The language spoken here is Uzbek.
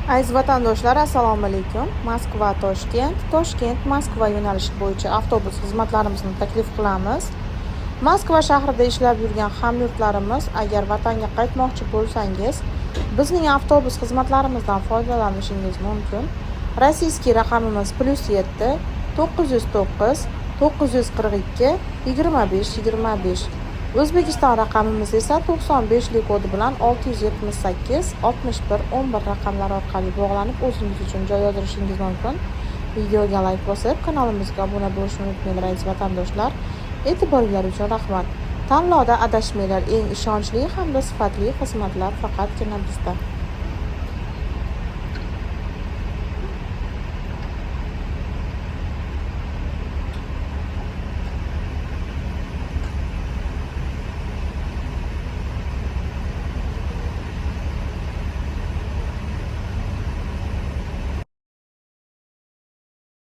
Aziz vatandoshlar, assalomu alaykum. Toshkent Moskva yo'nalishi bo'yicha avtobus xizmatlarimizni taklif qilamiz. Moskva shahrida ishlab yurgan hamyurtlarimiz, agar vatanga qaytmoqchi bo'lsangiz, bizning avtobus xizmatlarimizdan foydalanishingiz mumkin. Rossiyskiy raqamimiz +7 909 942 2525. O'zbekiston raqamimiz esa 95lik kodi bilan 678 61 11 raqamlari orqali bog'lanib, o'zingiz uchun joy yozdirishingiz mumkin. Videoga like bosib, kanalimizga obuna bo'lishni unutmanglar aziz vatandoshlar. E'tiboringiz uchun rahmat. Tanlovda adashmanglar, eng ishonchli hamda sifatli xizmatlar faqatgina bizda.